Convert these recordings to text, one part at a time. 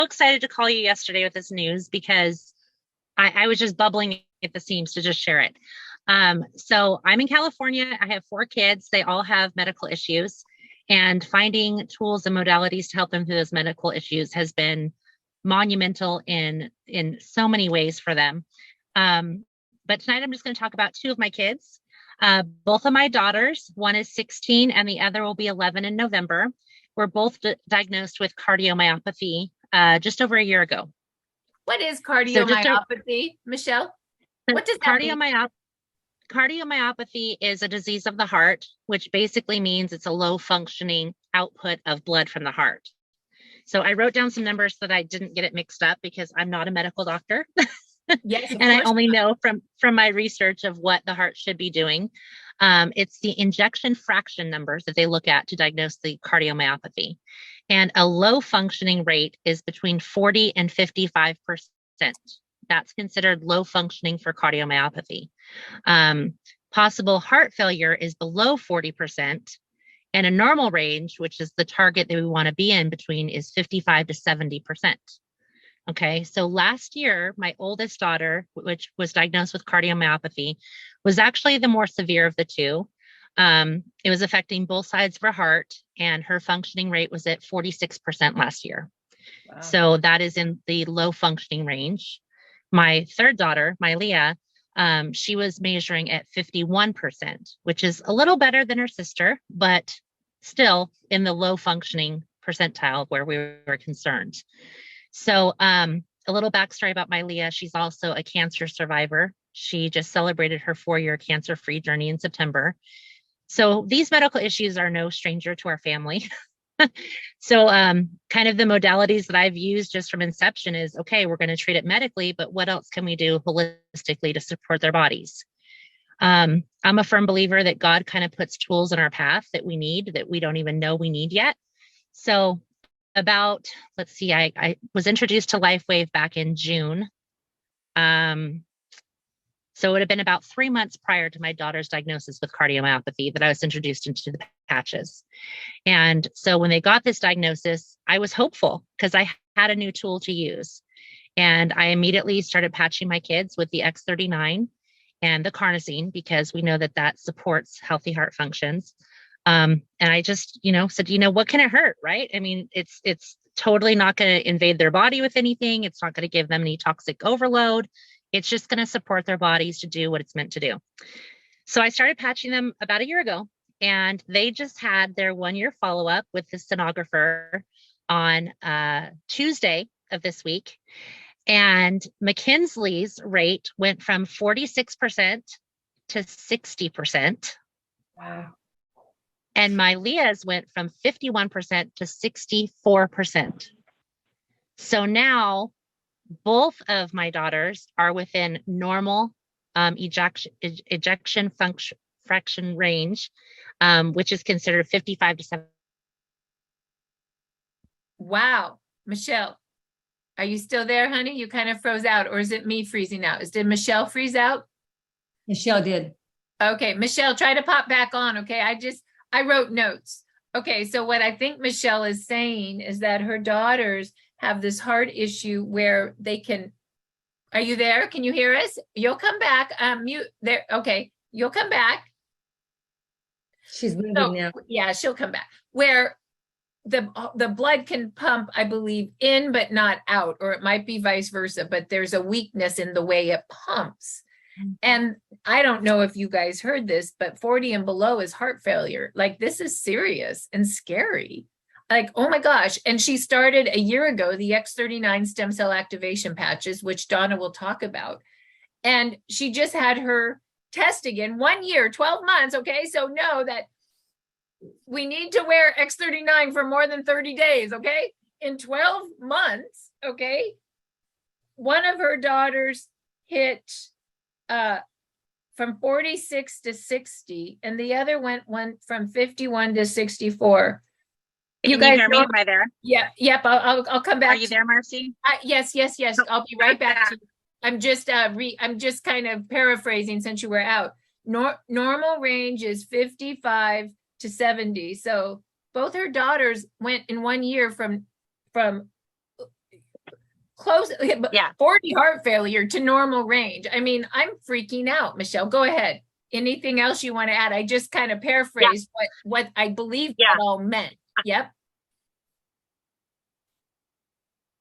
excited to call you yesterday with this news because I was just bubbling at the seams to just share it. So I'm in California. I have four kids. They all have medical issues, and finding tools and modalities to help them through those medical issues has been monumental in so many ways for them. But tonight I'm just going to talk about two of my kids. Both of my daughters, one is 16 and the other will be 11 in November, were both diagnosed with cardiomyopathy just over a year ago. What is So just a cardiomyopathy, Michelle? What does that mean? Cardiomyopathy is a disease of the heart, which basically means it's a low functioning output of blood from the heart. So I wrote down some numbers so that I didn't get it mixed up because I'm not a medical doctor. Yes, of And I course. only know from my research of what the heart should be doing. It's the ejection fraction numbers that they look at to diagnose the cardiomyopathy. And a low functioning rate is between 40 and 55%. That's considered low functioning for cardiomyopathy. Possible heart failure is below 40%. And a normal range, which is the target that we want to be in between, is 55 to 70%. Okay, so last year, my oldest daughter, which was diagnosed with cardiomyopathy, was actually the more severe of the two. It was affecting both sides of her heart, and her functioning rate was at 46% last year. Wow. So that is in the low functioning range. My third daughter, my Leah, she was measuring at 51%, which is a little better than her sister, but still in the low functioning percentile where we were concerned. So a little backstory about my Leah. She's also a cancer survivor. She just celebrated her 4-year cancer-free journey in September. So these medical issues are no stranger to our family. So kind of the modalities that I've used just from inception is, okay, we're going to treat it medically, but what else can we do holistically to support their bodies? I'm a firm believer that God kind of puts tools in our path that we need, that we don't even know we need yet. So let's see, I was introduced to LifeWave back in June. So it would have been about 3 months prior to my daughter's diagnosis with cardiomyopathy that I was introduced into the patches. And so when they got this diagnosis, I was hopeful because I had a new tool to use. And I immediately started patching my kids with the X39 and the carnosine because we know that that supports healthy heart functions. And I just, said, what can it hurt, right? I mean, it's totally not going to invade their body with anything. It's not going to give them any toxic overload. It's just going to support their bodies to do what it's meant to do. So I started patching them about a year ago, and they just had their 1-year follow-up with the sonographer on Tuesday of this week. And McKinsey's rate went from 46% to 60%. Wow. And my Leah's went from 51% to 64%. So now both of my daughters are within normal ejection fraction range, which is considered 55 to 70. Wow. Michelle, are you still there, honey? You kind of froze out, or is it me freezing out? Did Michelle freeze out? Michelle did. Okay, Michelle, try to pop back on. Okay, I wrote notes. Okay, so what I think Michelle is saying is that her daughters have this heart issue where they can. Are you there? Can you hear us? You'll come back. Mute there. Okay, you'll come back. She's moving now. Yeah, she'll come back. Where the blood can pump, I believe, in but not out, or it might be vice versa, but there's a weakness in the way it pumps. And I don't know if you guys heard this, but 40 and below is heart failure. Like, this is serious and scary. Like, oh my gosh. And she started a year ago, the X39 stem cell activation patches, which Donna will talk about. And she just had her test again, 1 year, 12 months. Okay. So know that we need to wear X39 for more than 30 days. Okay. In 12 months. Okay. One of her daughters hit from 46 to 60, and the other went from 51 to 64. You guys hear me? Am I there? Yeah. Yep. I'll come back. Are you there, Marcy? Yes. I'll be right back to you. I'm just kind of paraphrasing since you were out. Normal range is 55 to 70. So both her daughters went in 1 year from close, Yeah. 40 heart failure to normal range. I mean, I'm freaking out, Michelle. Go ahead. Anything else you want to add? I just kind of paraphrased what I believe that all meant. Yep.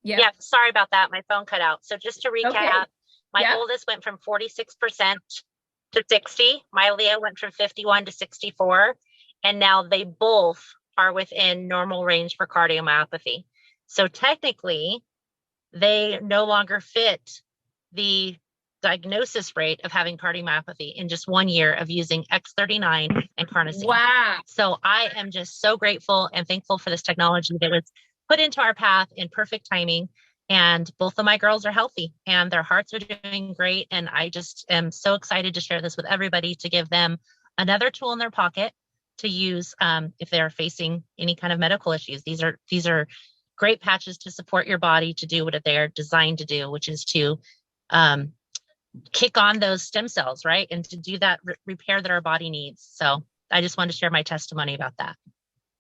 Yeah. Sorry about that. My phone cut out. So just to recap, my oldest went from 46% to 60. My Leo went from 51 to 64. And now they both are within normal range for cardiomyopathy. So technically, they no longer fit the diagnosis rate of having cardiomyopathy in just 1 year of using X39 and carnosine. Wow. So I am just so grateful and thankful for this technology that was put into our path in perfect timing. And both of my girls are healthy and their hearts are doing great. And I just am so excited to share this with everybody to give them another tool in their pocket to use if they're facing any kind of medical issues. These are great patches to support your body to do what they're designed to do, which is to kick on those stem cells, right? And to do that repair that our body needs. So I just wanted to share my testimony about that.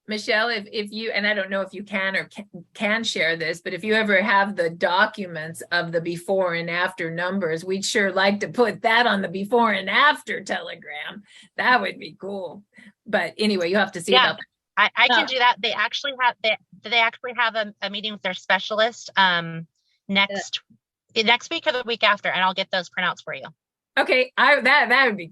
Michelle, if you, and I don't know if you can or can share this, but if you ever have the documents of the before and after numbers, we'd sure like to put that on the before and after telegram. That would be cool. But anyway, you have to see about that. I can do that. They actually have a meeting with their specialist next week or the week after, and I'll get those printouts for you. Okay, that would be